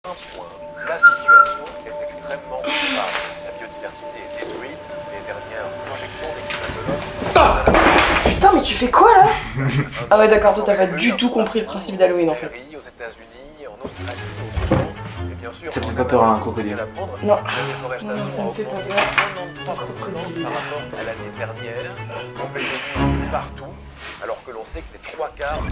Un point, la situation est extrêmement grave. La biodiversité est détruite, les dernières projections des Putain, mais tu fais quoi là? Ah ouais, d'accord, toi t'as pas du tout compris le principe d'Halloween en fait. Aux États-Unis, en Australie, au Japon, et bien sûr, Ça te fait pas peur à un crocodile? Non. Non, Non, ça me fait pas peur. Par rapport à l'année dernière, on fait partout, alors que l'on sait que les 3/4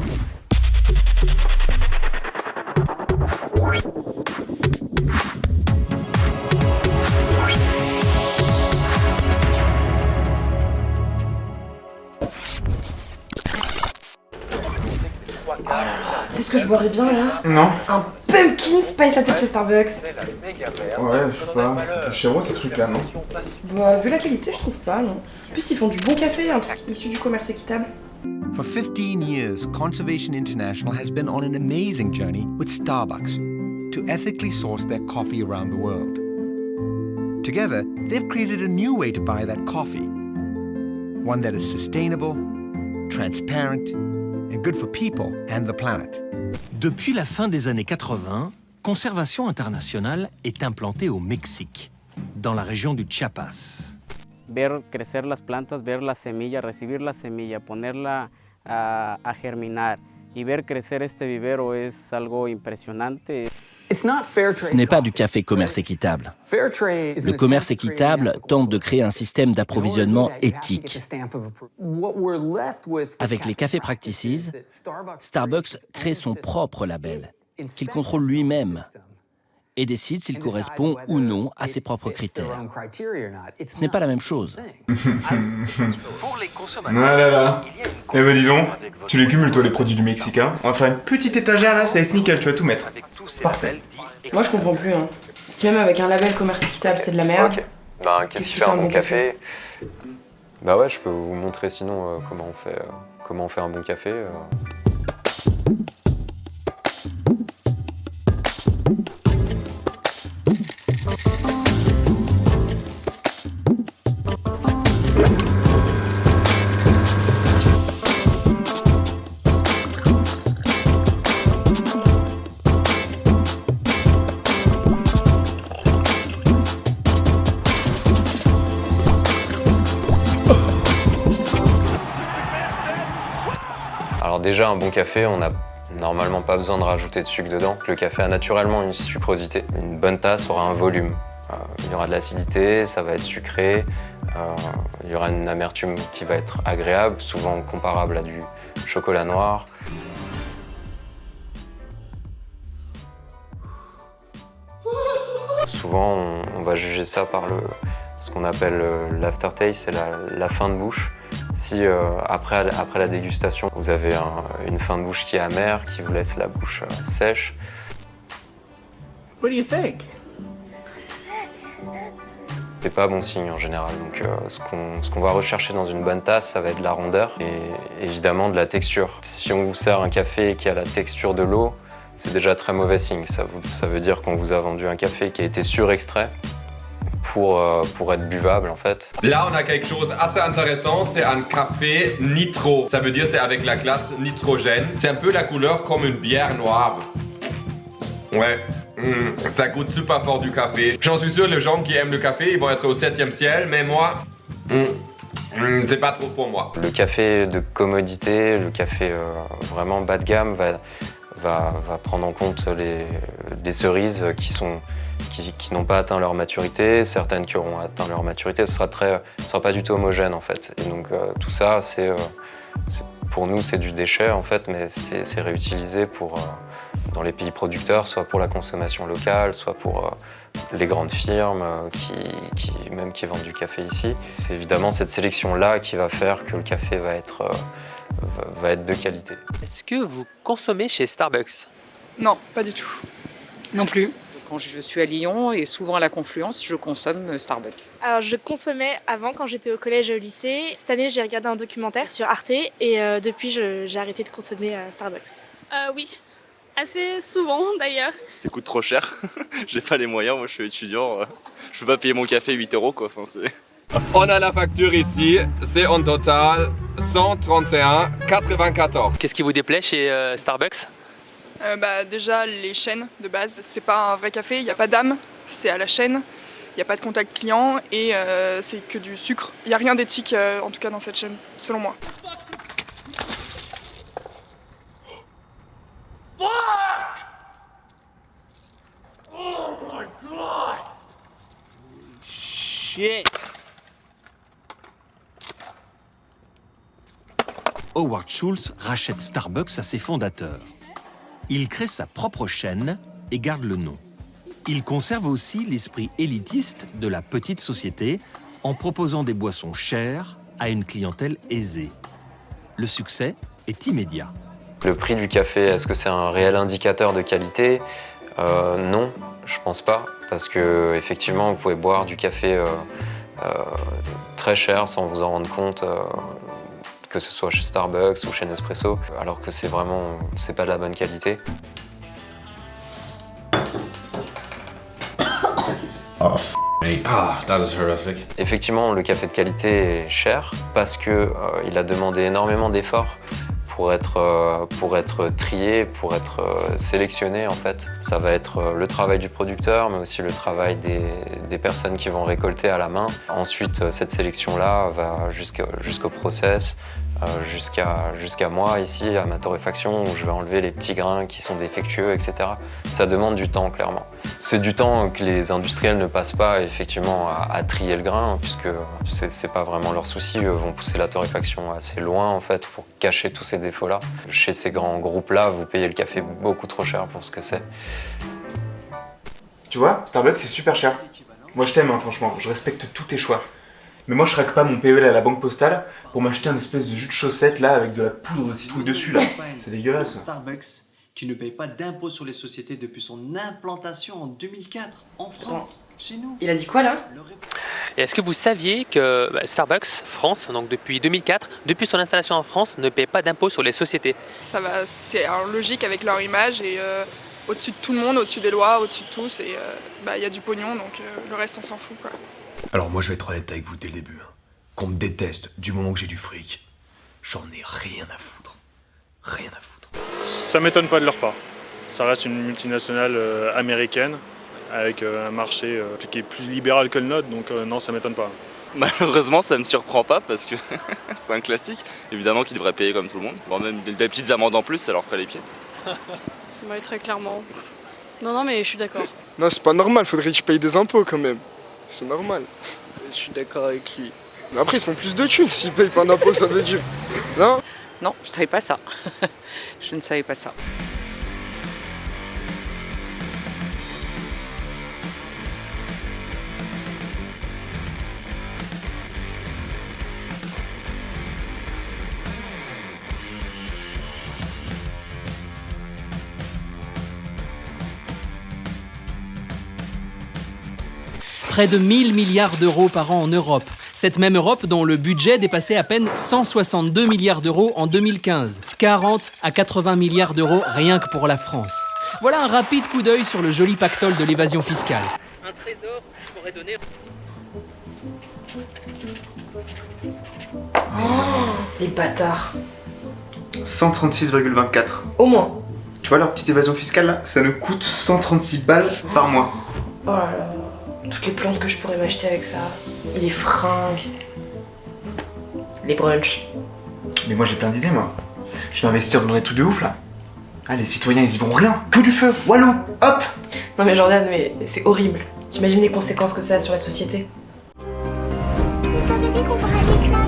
Tu sais ce que je boirais bien là? Non. Un pumpkin spice latte chez Starbucks. Ouais, je sais pas. C'est plus chéro ces trucs là, non? Bah, vu la qualité, je trouve pas, non. En plus, ils font du bon café, un truc issu du commerce équitable. For 15 years, Conservation International has been on an amazing journey with Starbucks to ethically source their coffee around the world. Together, they've created a new way to buy that coffee. One that is sustainable, transparent, and good for people and the planet. Depuis la fin des années 80, Conservation International est implantée au Mexique, dans la région du Chiapas. Ver crecer las plantas, ver la semilla, recibir la semilla, ponerla a germinar y ver crecer este vivero es algo impresionante. Ce n'est pas du café commerce équitable. Le commerce équitable tente de créer un système d'approvisionnement éthique. Avec les Café Practices, Starbucks crée son propre label, qu'il contrôle lui-même et décide s'il correspond ou non à ses propres critères. Ce n'est pas la même chose. Voilà là. Eh ben dis donc, tu les cumules toi les produits du Mexicain. On va faire une petite étagère là, ça va être nickel, tu vas tout mettre. Parfait. Moi, je comprends plus, hein. Si même avec un label commerce équitable, c'est de la merde. Ok. Bah, qu'est-ce qui fait un bon café? Bah ouais, je peux vous montrer sinon comment on fait un bon café. Alors déjà, un bon café, on n'a normalement pas besoin de rajouter de sucre dedans. Le café a naturellement une sucrosité. Une bonne tasse aura un volume. Il y aura de l'acidité, ça va être sucré, il y aura une amertume qui va être agréable, souvent comparable à du chocolat noir. Souvent, on va juger ça par ce qu'on appelle l'aftertaste, c'est la fin de bouche. Si après la dégustation, vous avez une fin de bouche qui est amère, qui vous laisse la bouche sèche. What do you think? C'est pas bon signe en général. Donc ce qu'on va rechercher dans une bonne tasse, ça va être de la rondeur et évidemment de la texture. Si on vous sert un café qui a la texture de l'eau, c'est déjà très mauvais signe. Ça veut dire qu'on vous a vendu un café qui a été surextrait pour être buvable en fait. Là, on a quelque chose assez intéressant, c'est un café nitro. Ça veut dire c'est avec la classe nitrogène. C'est un peu la couleur comme une bière noire. Ouais, ça goûte super fort du café. J'en suis sûr, les gens qui aiment le café, ils vont être au 7e ciel, mais moi, c'est pas trop pour moi. Le café de commodité, le café vraiment bas de gamme va prendre en compte des cerises qui n'ont pas atteint leur maturité, certaines qui auront atteint leur maturité, ce sera pas du tout homogène en fait. Et donc tout ça, pour nous c'est du déchet en fait, mais c'est réutilisé dans les pays producteurs, soit pour la consommation locale, soit pour les grandes firmes qui vendent du café ici. C'est évidemment cette sélection-là qui va faire que le café va être de qualité. Est-ce que vous consommez chez Starbucks? Non, pas du tout. Non plus. Quand je suis à Lyon et souvent à la Confluence, je consomme Starbucks. Alors je consommais avant quand j'étais au collège et au lycée. Cette année j'ai regardé un documentaire sur Arte et depuis j'ai arrêté de consommer Starbucks. Oui, assez souvent d'ailleurs. Ça coûte trop cher, j'ai pas les moyens, moi je suis étudiant, je peux pas payer mon café 8 € quoi. Enfin, On a la facture ici, c'est en total 131,94. Qu'est-ce qui vous déplaît chez Starbucks? Déjà, les chaînes de base, c'est pas un vrai café, il n'y a pas d'âme, c'est à la chaîne, il n'y a pas de contact client et c'est que du sucre. Il n'y a rien d'éthique, en tout cas dans cette chaîne, selon moi. Howard Schultz rachète Starbucks à ses fondateurs. Il crée sa propre chaîne et garde le nom. Il conserve aussi l'esprit élitiste de la petite société en proposant des boissons chères à une clientèle aisée. Le succès est immédiat. Le prix du café, est-ce que c'est un réel indicateur de qualité? Non, je pense pas, parce que effectivement, vous pouvez boire du café très cher sans vous en rendre compte, que ce soit chez Starbucks ou chez Nespresso, alors que c'est pas de la bonne qualité. Oh, mate. Ah, that is horrific. Effectivement, le café de qualité est cher parce que il a demandé énormément d'efforts pour être trié, pour être sélectionné en fait. Ça va être le travail du producteur, mais aussi le travail des personnes qui vont récolter à la main. Ensuite, cette sélection-là va jusqu'au process, jusqu'à moi ici, à ma torréfaction, où je vais enlever les petits grains qui sont défectueux, etc. Ça demande du temps, clairement. C'est du temps que les industriels ne passent pas effectivement à trier le grain, puisque c'est pas vraiment leur souci. Eux vont pousser la torréfaction assez loin en fait pour cacher tous ces défauts-là. Chez ces grands groupes-là, vous payez le café beaucoup trop cher pour ce que c'est. Tu vois, Starbucks c'est super cher. Moi je t'aime, hein, franchement, je respecte tous tes choix. Mais moi je craque pas mon PEL à la banque postale pour m'acheter un espèce de jus de chaussette là avec de la poudre de citrouille dessus là. C'est dégueulasse. Starbucks qui ne paye pas d'impôt sur les sociétés depuis son implantation en 2004 en France, chez nous. Il a dit quoi là? Et est-ce que vous saviez que Starbucks France, donc depuis 2004, depuis son installation en France, ne paye pas d'impôt sur les sociétés? C'est logique avec leur image et au-dessus de tout le monde, au-dessus des lois, au-dessus de tous. Et y a du pognon, donc le reste on s'en fout quoi. Alors moi je vais être honnête avec vous dès le début. Hein. Qu'on me déteste du moment que j'ai du fric, j'en ai rien à foutre. Rien à foutre. Ça m'étonne pas de leur part. Ça reste une multinationale américaine avec un marché qui est plus libéral que le nôtre, donc non, ça m'étonne pas. Malheureusement, ça me surprend pas parce que c'est un classique. Évidemment qu'ils devraient payer comme tout le monde. Bon, même des petites amendes en plus, ça leur ferait les pieds. Oui, très clairement. Non, mais je suis d'accord. Non, c'est pas normal, faudrait que je paye des impôts quand même. C'est normal. Je suis d'accord avec lui. Mais après, ils se font plus de thunes s'ils payent pas d'impôts, ça veut dire. Non? Non, je savais pas ça. Je ne savais pas ça. Près de 1000 milliards d'euros par an en Europe. Cette même Europe dont le budget dépassait à peine 162 milliards d'euros en 2015. 40 à 80 milliards d'euros rien que pour la France. Voilà un rapide coup d'œil sur le joli pactole de l'évasion fiscale. Un trésor pourrait donner... Oh, les bâtards. 136,24. Au moins. Tu vois leur petite évasion fiscale là? Ça nous coûte 136 balles par mois. Oh là là. Toutes les plantes que je pourrais m'acheter avec ça. Les fringues. Les brunchs. Mais moi j'ai plein d'idées moi. Je vais investir dans des trucs de ouf là. Ah les citoyens ils y vont rien. Tout du feu. Walou. Hop. Non mais Jordan, mais c'est horrible. T'imagines les conséquences que ça a sur la société? On t'avait dit qu'on ferait des clubs.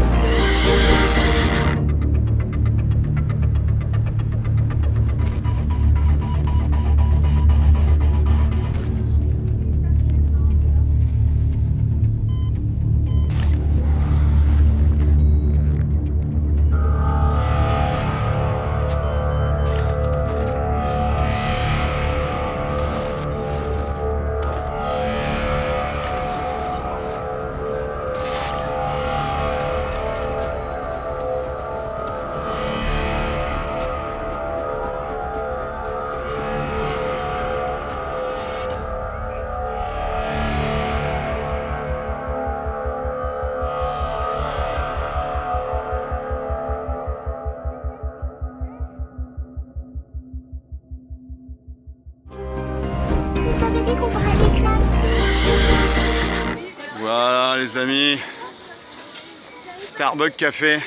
les amis, Starbucks Café.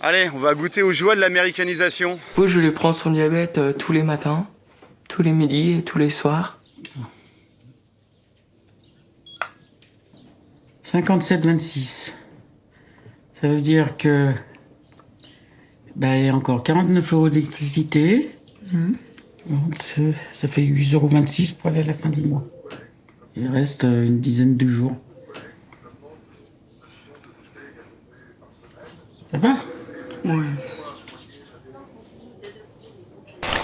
Allez, on va goûter aux joies de l'américanisation. Je lui prends son diabète tous les matins, tous les midis et tous les soirs. 57,26. Ça veut dire que il y a encore 49 € d'électricité. Donc, ça fait 8,26 € pour aller à la fin du mois. Il reste une dizaine de jours. Ça va? Oui.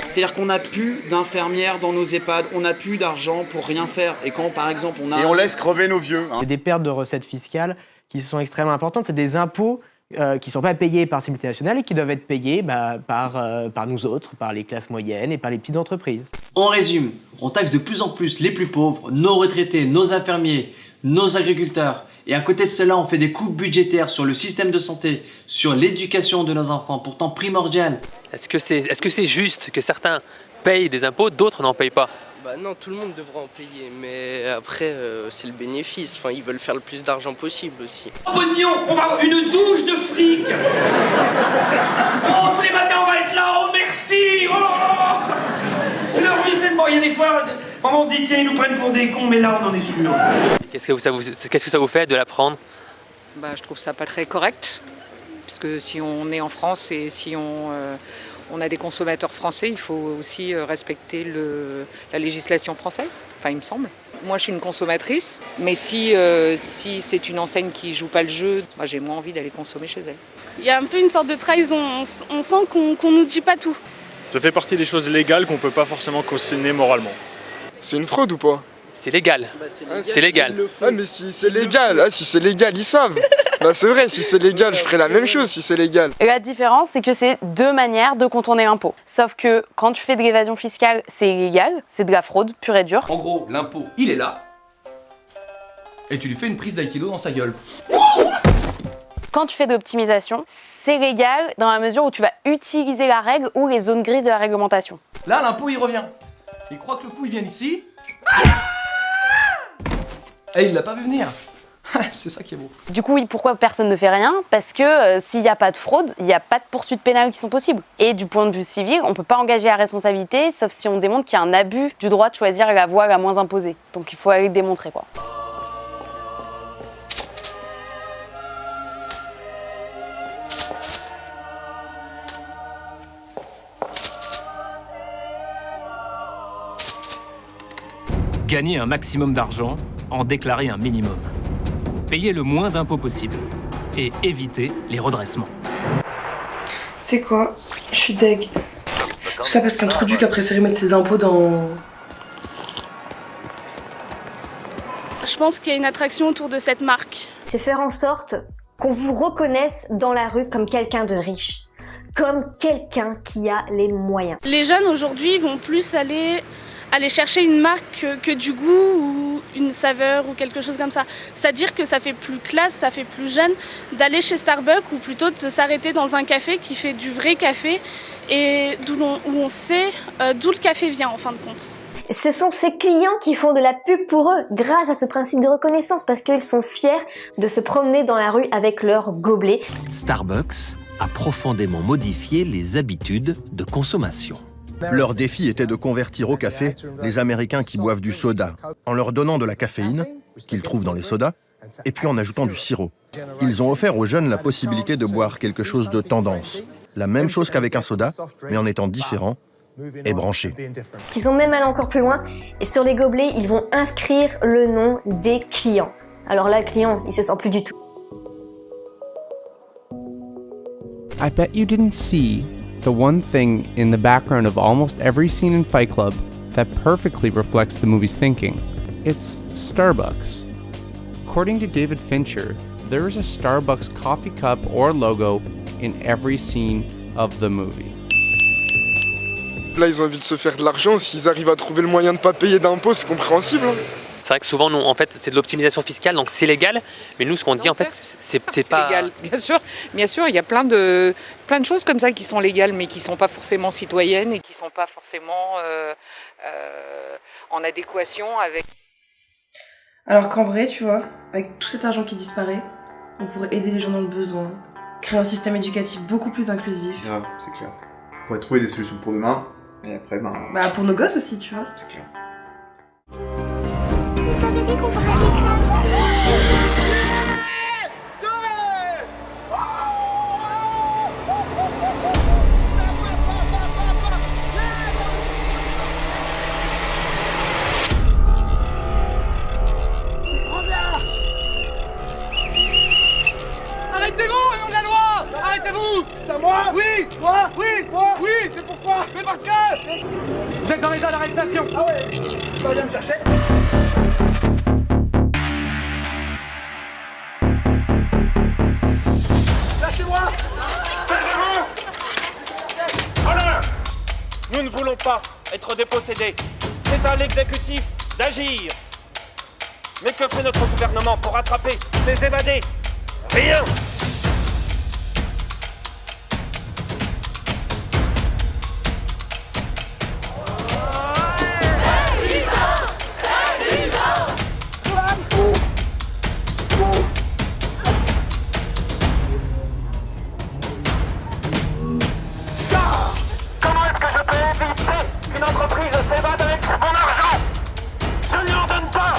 C'est-à-dire qu'on n'a plus d'infirmières dans nos EHPAD, on n'a plus d'argent pour rien faire. Et quand, par exemple, Et on laisse crever nos vieux. C'est des pertes de recettes fiscales qui sont extrêmement importantes. C'est des impôts qui ne sont pas payés par ces multinationales et qui doivent être payés par nous autres, par les classes moyennes et par les petites entreprises. On résume, on taxe de plus en plus les plus pauvres, nos retraités, nos infirmiers, nos agriculteurs. Et à côté de cela, on fait des coupes budgétaires sur le système de santé, sur l'éducation de nos enfants, pourtant primordial. Est-ce que c'est juste que certains payent des impôts, d'autres n'en payent pas? Non, tout le monde devrait en payer, mais après, c'est le bénéfice. Enfin, ils veulent faire le plus d'argent possible aussi. Oh, pognon, on va avoir une douche de fric. Oh, tous les matins, on va être là, oh merci. Oh, le ruissellement, il y a des fois, on se dit, tiens, ils nous prennent pour des cons, mais là, on en est sûr. Qu'est-ce que ça vous fait de l'apprendre? Je trouve ça pas très correct, puisque si on est en France et si on a des consommateurs français, il faut aussi respecter la législation française, enfin il me semble. Moi je suis une consommatrice, mais si c'est une enseigne qui joue pas le jeu, moi j'ai moins envie d'aller consommer chez elle. Il y a un peu une sorte de trahison, on sent qu'on nous dit pas tout. Ça fait partie des choses légales qu'on peut pas forcément cautionner moralement. C'est une fraude ou pas? C'est légal. C'est légal. Ah mais si c'est légal, si c'est légal, ils savent. C'est vrai, si c'est légal, je ferais la même chose si c'est légal. Et la différence, c'est que c'est deux manières de contourner l'impôt. Sauf que quand tu fais de l'évasion fiscale, c'est illégal, c'est de la fraude pure et dure. En gros, l'impôt, il est là, et tu lui fais une prise d'aïkido dans sa gueule. Quand tu fais de l'optimisation, c'est légal dans la mesure où tu vas utiliser la règle ou les zones grises de la réglementation. Là, l'impôt, il revient. Il croit que le coup, il vient ici. Et il l'a pas vu venir. C'est ça qui est beau. Du coup, oui, pourquoi personne ne fait rien? Parce que s'il n'y a pas de fraude, il n'y a pas de poursuites pénales qui sont possibles. Et du point de vue civil, on ne peut pas engager la responsabilité, sauf si on démontre qu'il y a un abus du droit de choisir la voie la moins imposée. Donc il faut aller le démontrer, quoi. Gagner un maximum d'argent, en déclarer un minimum. Payer le moins d'impôts possible. Et éviter les redressements. C'est quoi? Je suis deg. Tout ça parce qu'un Truduc a préféré mettre ses impôts dans... Je pense qu'il y a une attraction autour de cette marque. C'est faire en sorte qu'on vous reconnaisse dans la rue comme quelqu'un de riche. Comme quelqu'un qui a les moyens. Les jeunes aujourd'hui vont plus aller chercher une marque que du goût ou une saveur ou quelque chose comme ça. C'est-à-dire que ça fait plus classe, ça fait plus jeune d'aller chez Starbucks ou plutôt de s'arrêter dans un café qui fait du vrai café et où on sait d'où le café vient en fin de compte. Ce sont ces clients qui font de la pub pour eux grâce à ce principe de reconnaissance parce qu'ils sont fiers de se promener dans la rue avec leur gobelet. Starbucks a profondément modifié les habitudes de consommation. Leur défi était de convertir au café les Américains qui boivent du soda, en leur donnant de la caféine, qu'ils trouvent dans les sodas, et puis en ajoutant du sirop. Ils ont offert aux jeunes la possibilité de boire quelque chose de tendance, la même chose qu'avec un soda, mais en étant différent et branché. Ils sont même allés encore plus loin, et sur les gobelets, ils vont inscrire le nom des clients. Alors là, le client, il se sent plus du tout. I bet you didn't see the one thing in the background of almost every scene in Fight Club that perfectly reflects the movie's thinking. It's Starbucks. According to David Fincher, there is a Starbucks coffee cup or logo in every scene of the movie. Là, ils ont envie de se faire de l'argent. S'ils arrivent à trouver le moyen de ne pas payer d'impôts, c'est compréhensible. C'est vrai que souvent, nous, en fait, c'est de l'optimisation fiscale, donc c'est légal. Mais nous, ce qu'on dit, en fait, c'est pas légal. Bien sûr, il y a plein de choses comme ça qui sont légales, mais qui sont pas forcément citoyennes et qui sont pas forcément en adéquation avec. Alors qu'en vrai, tu vois, avec tout cet argent qui disparaît, on pourrait aider les gens dans le besoin, créer un système éducatif beaucoup plus inclusif. Grave, c'est clair. On pourrait trouver des solutions pour demain, et après, Bah pour nos gosses aussi, tu vois. c'est clair. Arrêtez-vous, et on a la loi! Arrêtez-vous! C'est à moi? Oui! Moi? Oui! Moi? Oui! Mais pourquoi? Mais parce que... Vous êtes en état d'arrestation! Ah ouais! Bah viens me chercher! Lâchez-moi! Lâchez-vous! Voilà! Nous ne voulons pas être dépossédés. C'est à l'exécutif d'agir. Mais que fait notre gouvernement pour rattraper ces évadés? Rien! Comment est-ce que je peux éviter qu'une entreprise s'évade avec mon argent? Je ne lui en donne pas!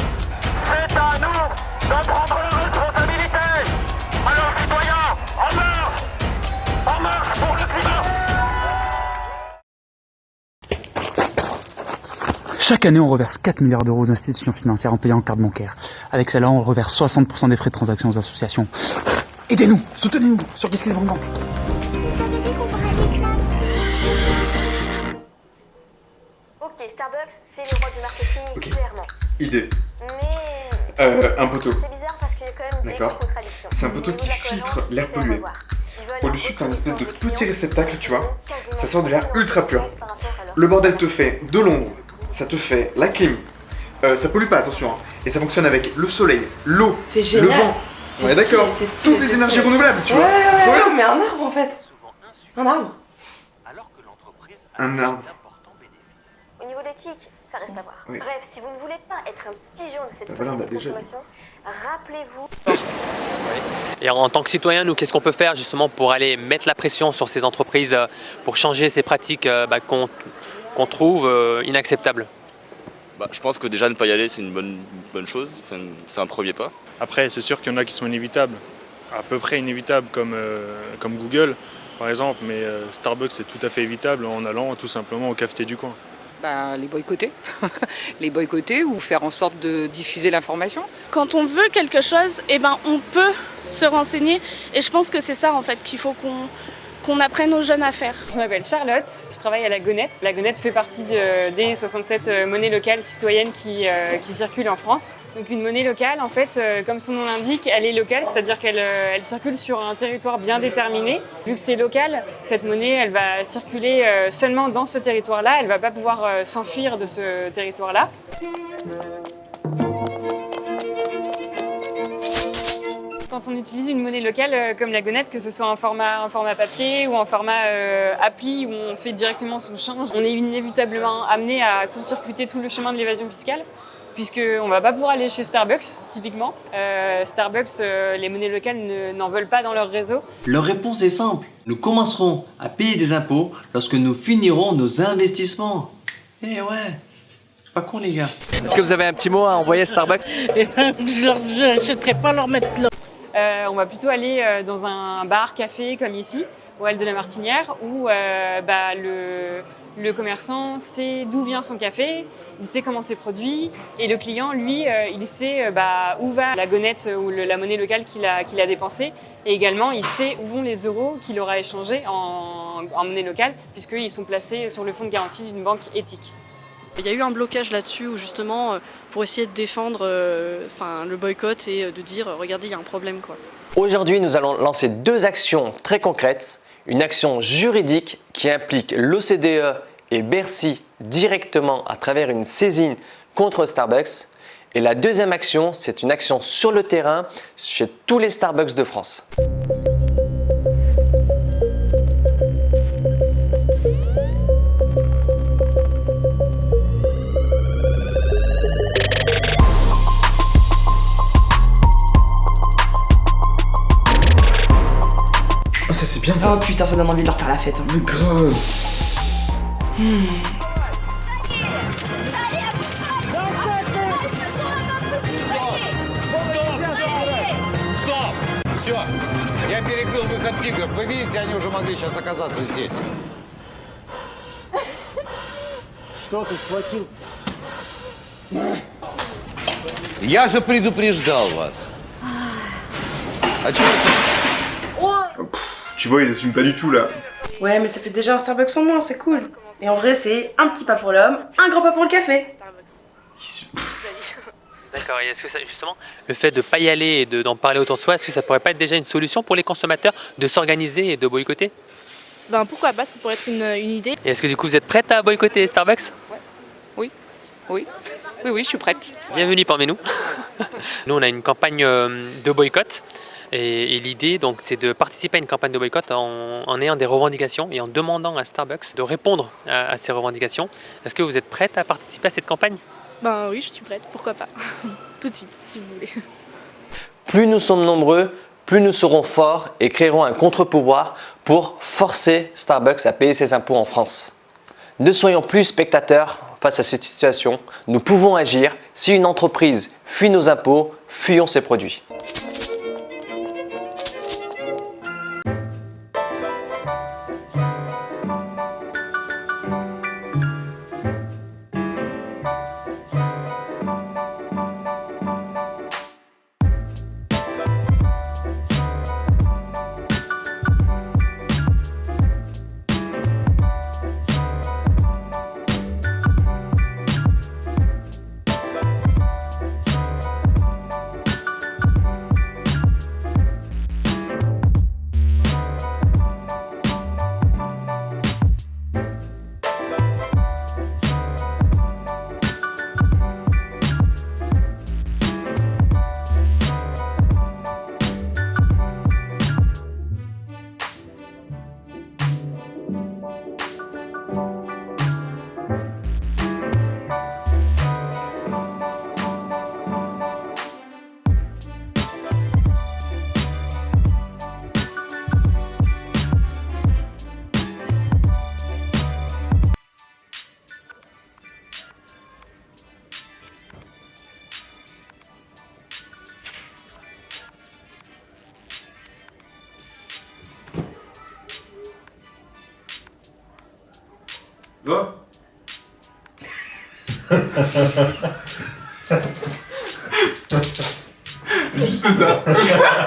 C'est à nous d'en prendre la responsabilité! Alors citoyens, en marche! En marche pour le climat! Chaque année, on reverse 4 milliards d'euros aux institutions financières en payant en carte bancaire. Avec celle-là, on reverse 60% des frais de transaction aux associations. Aidez-nous, soutenez-nous sur KissKissBankBank. Ok, Starbucks, c'est le roi du marketing, clairement. Idée. Mais... un poteau. C'est bizarre parce qu'il y a quand même des D'accord. contradictions. C'est un poteau qui filtre l'air pollué. Au-dessus, t'as un espèce de petit réceptacle, tu vois. Ça sort de l'air ultra pur. Le bordel te fait de l'ombre, ça te fait la clim. Ça pollue pas, attention. Hein. Et ça fonctionne avec le soleil, l'eau, C'est le génial. vent. C'est On est d'accord. stylé, c'est stylé, Toutes les c'est énergies stylé. renouvelables, tu Ouais, vois. C'est trop ouais, bien. mais un arbre en fait. Un arbre. Un arbre. Au niveau d'éthique, ça reste à voir. Oui. Bref, si vous ne voulez pas être un pigeon de cette Bah voilà, on société a de déjà. consommation, rappelez-vous... Et en tant que citoyen, nous, qu'est-ce qu'on peut faire justement pour aller mettre la pression sur ces entreprises pour changer ces pratiques qu'on trouve inacceptables? Je pense que déjà ne pas y aller, c'est une bonne chose. Enfin, c'est un premier pas. Après, c'est sûr qu'il y en a qui sont inévitables, à peu près inévitables comme Google par exemple, mais Starbucks c'est tout à fait évitable en allant tout simplement au cafetier du coin. Les boycotter. Les boycotter ou faire en sorte de diffuser l'information. Quand on veut quelque chose, eh ben, on peut se renseigner. Et je pense que c'est ça en fait qu'il faut qu'on apprenne aux jeunes à faire. Je m'appelle Charlotte, je travaille à la Gonette. La Gonette fait partie des 67 monnaies locales citoyennes qui circulent en France. Donc une monnaie locale, en fait, comme son nom l'indique, elle est locale, c'est-à-dire qu'elle circule sur un territoire bien déterminé. Vu que c'est local, cette monnaie, elle va circuler seulement dans ce territoire-là, elle ne va pas pouvoir s'enfuir de ce territoire-là. Quand on utilise une monnaie locale comme la Gonette, que ce soit en format papier ou en format appli où on fait directement son change, on est inévitablement amené à court-circuiter tout le chemin de l'évasion fiscale, puisqu'on ne va pas pouvoir aller chez Starbucks, typiquement. Starbucks, les monnaies locales n'en veulent pas dans leur réseau. Leur réponse est simple. Nous commencerons à payer des impôts lorsque nous finirons nos investissements. Eh ouais, c'est pas con les gars. Est-ce que vous avez un petit mot à envoyer à Starbucks? Je ne serais pas leur mettre là. On va plutôt aller dans un bar, café comme ici, au Hall de la Martinière, où le commerçant sait d'où vient son café, il sait comment c'est produit, et le client, lui, il sait où va la gonette ou la monnaie locale qu'il a dépensée, et également il sait où vont les euros qu'il aura échangés en monnaie locale, puisqu'ils sont placés sur le fonds de garantie d'une banque éthique. Il y a eu un blocage là-dessus où justement, pour essayer de défendre le boycott et de dire regardez, il y a un problème quoi. Aujourd'hui, nous allons lancer 2 actions très concrètes. Une action juridique qui implique l'OCDE et Bercy directement à travers une saisine contre Starbucks. Et la deuxième action, c'est une action sur le terrain chez tous les Starbucks de France. Oh putain, ça donne envie de leur faire la fête. Hein. Mais grave. Стоп! Все, я перекрыл выход тигров. Вы видите, они уже могли сейчас оказаться здесь. Что ты схватил? Я же предупреждал вас. А чего это? Tu vois, ils assument pas du tout là. Ouais, mais ça fait déjà un Starbucks en moins, c'est cool. Et en vrai, c'est un petit pas pour l'homme, un grand pas pour le café. D'accord, et est-ce que ça, justement, le fait de ne pas y aller et d'en parler autour de soi, est-ce que ça pourrait pas être déjà une solution pour les consommateurs de s'organiser et de boycotter? Ben pourquoi pas, ça pourrait être une idée. Et est-ce que du coup vous êtes prête à boycotter Starbucks? Oui, oui, je suis prête. Bienvenue parmi nous. Nous on a une campagne de boycott et l'idée donc c'est de participer à une campagne de boycott en ayant des revendications et en demandant à Starbucks de répondre à ces revendications. Est-ce que vous êtes prête à participer à cette campagne? Ben oui, je suis prête, pourquoi pas. Tout de suite, si vous voulez. Plus nous sommes nombreux, plus nous serons forts et créerons un contre-pouvoir pour forcer Starbucks à payer ses impôts en France. Ne soyons plus spectateurs face à cette situation. Nous pouvons agir. Si une entreprise fuit nos impôts, fuyons ses produits. Va. Juste ça.